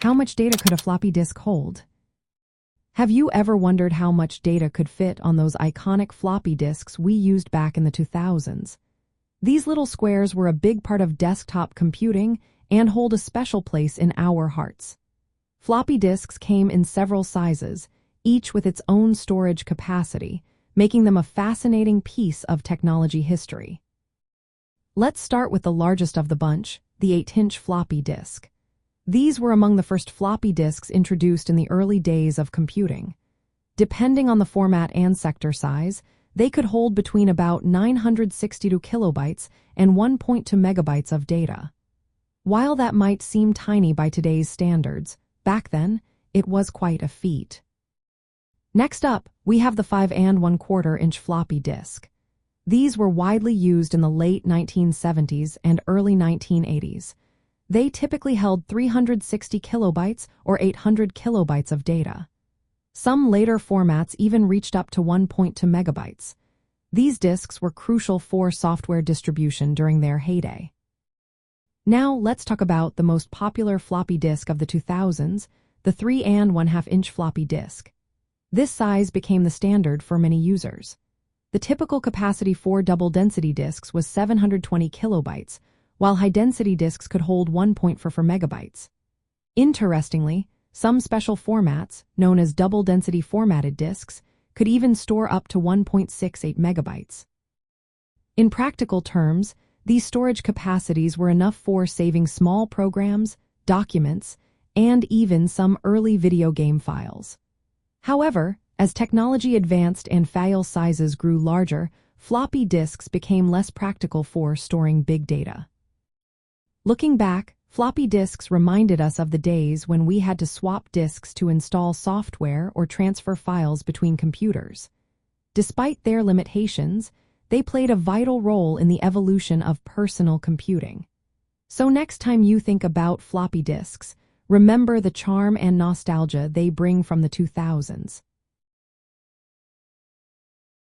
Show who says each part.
Speaker 1: How much data could a floppy disk hold? Have you ever wondered how much data could fit on those iconic floppy disks we used back in the 2000s? These little squares were a big part of desktop computing and hold a special place in our hearts. Floppy disks came in several sizes, each with its own storage capacity, making them a fascinating piece of technology history. Let's start with the largest of the bunch, the 8-inch floppy disk. These were among the first floppy disks introduced in the early days of computing. Depending on the format and sector size, they could hold between about 962 kilobytes and 1.2 megabytes of data. While that might seem tiny by today's standards, back then, it was quite a feat. Next up, we have the 5 1/4 inch floppy disk. These were widely used in the late 1970s and early 1980s. They typically held 360 kilobytes or 800 kilobytes of data. Some later formats even reached up to 1.2 megabytes. These disks were crucial for software distribution during their heyday. Now let's talk about the most popular floppy disk of the 2000s, the 3 1/2 inch floppy disk. This size became the standard for many users. The typical capacity for double-density disks was 720 kilobytes, while high-density disks could hold 1.44 megabytes. Interestingly, some special formats, known as double-density formatted disks, could even store up to 1.68 megabytes. In practical terms, these storage capacities were enough for saving small programs, documents, and even some early video game files. However, as technology advanced and file sizes grew larger, floppy disks became less practical for storing big data. Looking back, floppy disks reminded us of the days when we had to swap disks to install software or transfer files between computers. Despite their limitations, they played a vital role in the evolution of personal computing. So next time you think about floppy disks, remember the charm and nostalgia they bring from the 2000s.